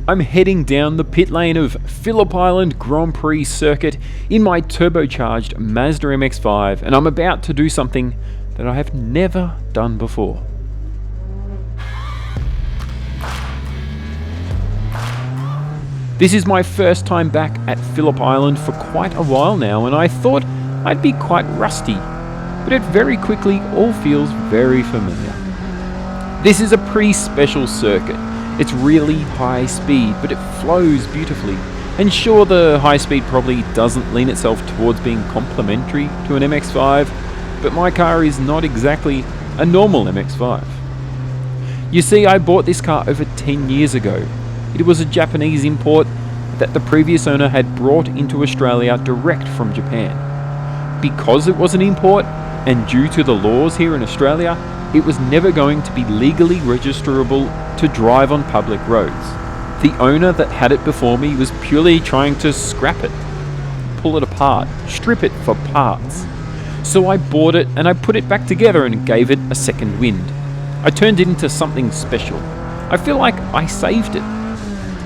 I'm heading down the pit lane of Phillip Island Grand Prix circuit in my turbocharged Mazda MX-5, and I'm about to do something that I have never done before. This is my first time back at Phillip Island for quite a while now, and I thought I'd be quite rusty, but it very quickly all feels very familiar. This is a pretty special circuit. It's really high speed, but it flows beautifully. And sure, the high speed probably doesn't lean itself towards being complementary to an MX-5, but my car is not exactly a normal MX-5. You see, I bought this car over 10 years ago. It was a Japanese import that the previous owner had brought into Australia direct from Japan. Because it was an import, and due to the laws here in Australia, it was never going to be legally registerable to drive on public roads. The owner that had it before me was purely trying to scrap it, pull it apart, strip it for parts. So I bought it and I put it back together and gave it a second wind. I turned it into something special. I feel like I saved it.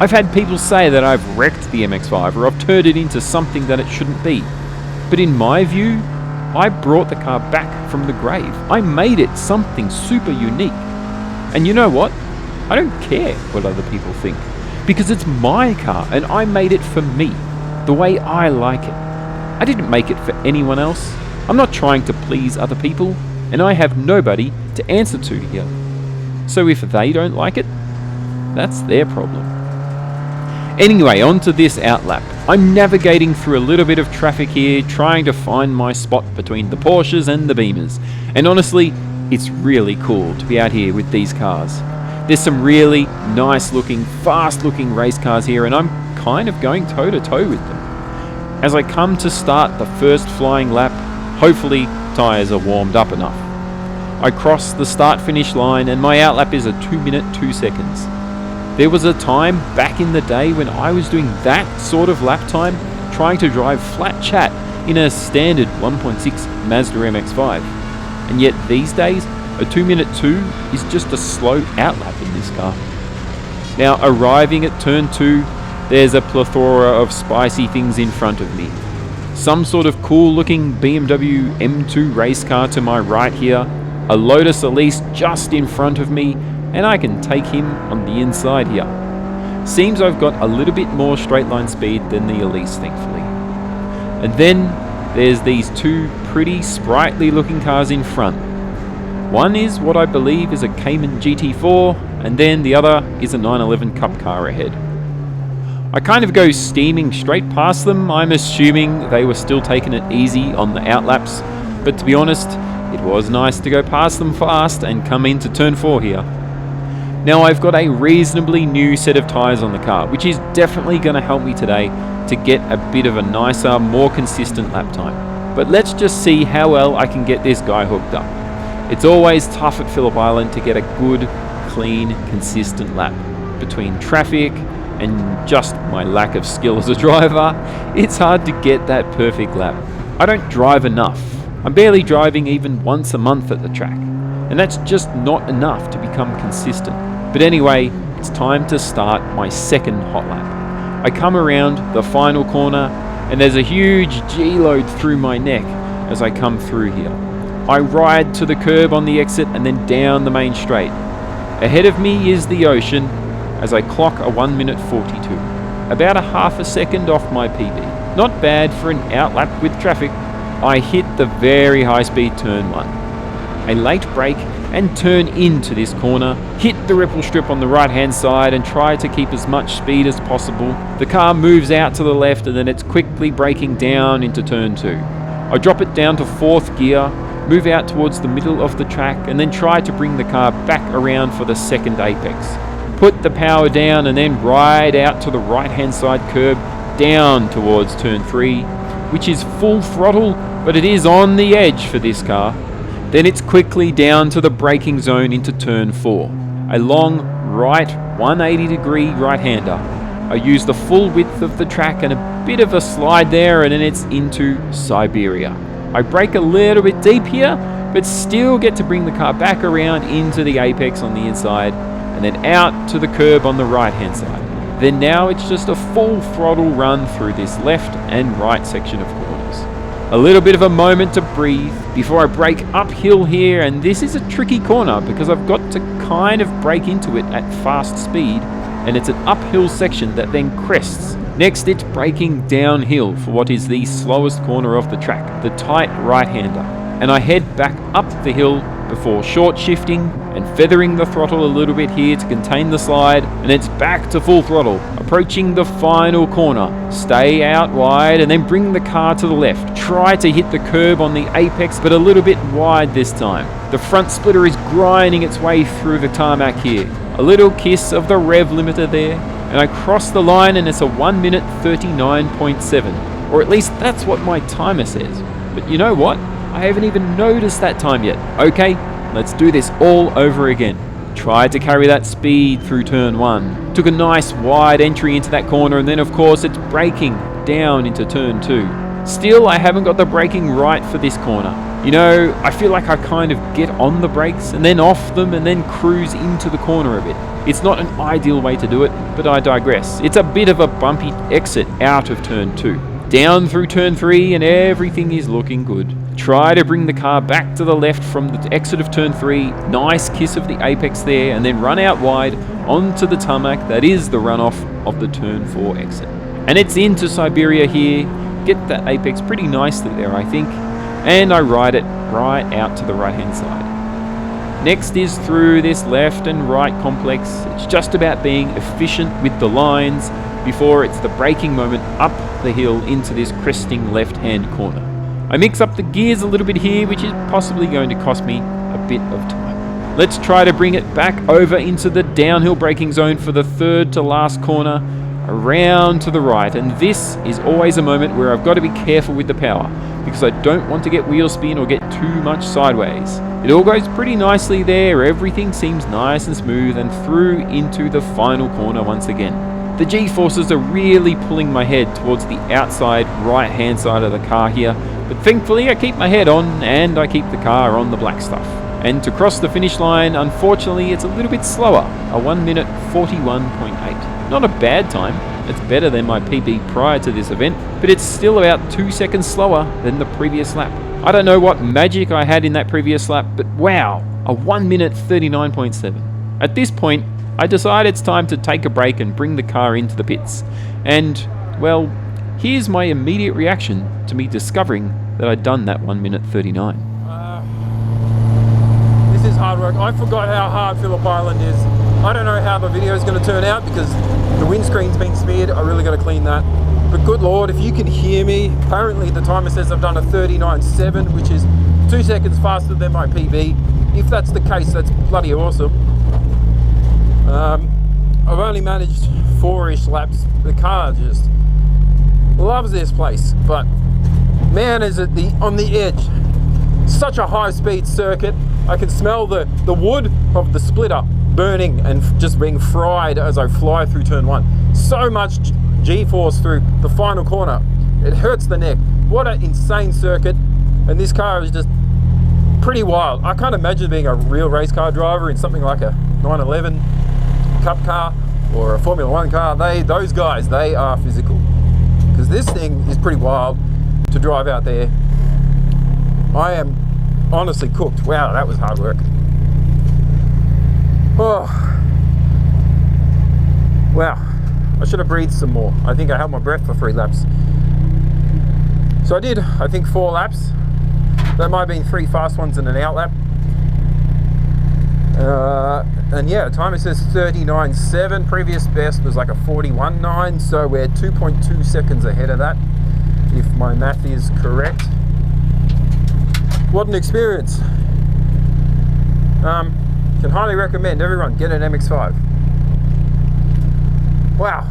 I've had people say that I've wrecked the MX-5 or I've turned it into something that it shouldn't be. But in my view, I brought the car back from the grave. I made it something super unique. And you know what? I don't care what other people think, because it's my car and I made it for me, the way I like it. I didn't make it for anyone else. I'm not trying to please other people, and I have nobody to answer to here. So if they don't like it, that's their problem. Anyway, on to this Outlap. I'm navigating through a little bit of traffic here, trying to find my spot between the Porsches and the Beamers. And honestly, it's really cool to be out here with these cars. There's some really nice looking, fast looking race cars here, and I'm kind of going toe to toe with them. As I come to start the first flying lap, hopefully tyres are warmed up enough. I cross the start finish line and my Outlap is a 2 minute 2 seconds. There was a time back in the day when I was doing that sort of lap time, trying to drive flat chat in a standard 1.6 Mazda MX-5. And yet these days, a 2 minute 2 is just a slow outlap in this car. Now, arriving at turn 2, there's a plethora of spicy things in front of me. Some sort of cool looking BMW M2 race car to my right here, a Lotus Elise just in front of me, and I can take him on the inside here. Seems I've got a little bit more straight line speed than the Elise, thankfully. And then there's these two pretty sprightly looking cars in front. One is what I believe is a Cayman GT4, and then the other is a 911 Cup car ahead. I kind of go steaming straight past them. I'm assuming they were still taking it easy on the outlaps, but to be honest, it was nice to go past them fast and come into turn 4 here. Now I've got a reasonably new set of tyres on the car, which is definitely going to help me today to get a bit of a nicer, more consistent lap time. But let's just see how well I can get this guy hooked up. It's always tough at Phillip Island to get a good, clean, consistent lap. Between traffic and just my lack of skill as a driver, it's hard to get that perfect lap. I don't drive enough. I'm barely driving even once a month at the track, and that's just not enough to become consistent. But anyway, it's time to start my second hot lap. I come around the final corner and there's a huge G-load through my neck as I come through here. I ride to the curb on the exit and then down the main straight. Ahead of me is the ocean as I clock a 1 minute 42. About a half a second off my PB. Not bad for an outlap with traffic. I hit the very high speed turn 1. A late brake and turn into this corner, hit the ripple strip on the right hand side and try to keep as much speed as possible. The car moves out to the left and then it's quickly braking down into turn 2. I drop it down to 4th gear, move out towards the middle of the track and then try to bring the car back around for the second apex. Put the power down and then ride out to the right hand side curb down towards turn 3, which is full throttle, but it is on the edge for this car. Then it's quickly down to the braking zone into turn 4. A long right 180 degree right-hander. I use the full width of the track and a bit of a slide there and then it's into Siberia. I brake a little bit deep here, but still get to bring the car back around into the apex on the inside and then out to the curb on the right hand side. then now it's just a full throttle run through this left and right section of corners. A little bit of a moment to breathe before I brake uphill here, and this is a tricky corner because I've got to kind of brake into it at fast speed, and it's an uphill section that then crests. Next, it's braking downhill for what is the slowest corner of the track, the tight right-hander, and I head back up the hill before short shifting and feathering the throttle a little bit here to contain the slide, and it's back to full throttle, approaching the final corner. Stay out wide and then bring the car to the left. Try to hit the curb on the apex, but a little bit wide this time. The front splitter is grinding its way through the tarmac here. A little kiss of the rev limiter there, and I cross the line, and it's a 1 minute 39.7, or at least that's what my timer says. But you know what? I haven't even noticed that time yet. Okay, let's do this all over again. Tried to carry that speed through turn 1. Took a nice wide entry into that corner, and then of course it's braking down into turn 2. Still, I haven't got the braking right for this corner. You know, I feel like I kind of get on the brakes and then off them and then cruise into the corner a bit. It's not an ideal way to do it, but I digress. It's a bit of a bumpy exit out of turn 2. Down through turn 3, and everything is looking good. Try to bring the car back to the left from the exit of turn 3. Nice kiss of the apex there, and then run out wide onto the tarmac that is the runoff of the turn 4 exit. And it's into Siberia here. Get that apex pretty nicely there, I think. And I ride it right out to the right hand side. Next is through this left and right complex. It's just about being efficient with the lines before it's the braking moment up the hill into this cresting left hand corner. I mix up the gears a little bit here, which is possibly going to cost me a bit of time. Let's try to bring it back over into the downhill braking zone for the third to last corner, around to the right, and this is always a moment where I've got to be careful with the power because I don't want to get wheel spin or get too much sideways. It all goes pretty nicely there, everything seems nice and smooth, and through into the final corner once again. The G-forces are really pulling my head towards the outside right hand side of the car here, but thankfully I keep my head on and I keep the car on the black stuff. And to cross the finish line, unfortunately it's a little bit slower, a 1 minute 41.8. Not a bad time, it's better than my PB prior to this event, but it's still about 2 seconds slower than the previous lap. I don't know what magic I had in that previous lap, but wow, a 1 minute 39.7. At this point, I decide it's time to take a break and bring the car into the pits. And, well, here's my immediate reaction to me discovering that I'd done that 1 minute 39. This is hard work. I forgot how hard Phillip Island is. I don't know how the video is going to turn out because the windscreen's been smeared. I really got to clean that. But good Lord, if you can hear me, apparently the timer says I've done a 39.7, which is 2 seconds faster than my PB. If that's the case, that's bloody awesome. I've only managed 4-ish laps. The car just loves this place, but man, is it on the edge. Such a high-speed circuit. I can smell the wood of the splitter burning and just being fried as I fly through turn 1. So much G-force through the final corner. It hurts the neck. What an insane circuit, and this car is just pretty wild. I can't imagine being a real race car driver in something like a 911 Cup car or a Formula 1 car. Those guys, they are physical, because this thing is pretty wild to drive out there. I am honestly cooked. Wow, that was hard work. Oh, wow, I should have breathed some more. I think I held my breath for 3 laps. So I did, I think 4 laps. There might have been 3 fast ones and an outlap. And yeah, timer says 39.7. Previous best was like a 41.9, so we're 2.2 seconds ahead of that, if my math is correct. What an experience. Can highly recommend everyone get an MX-5. Wow.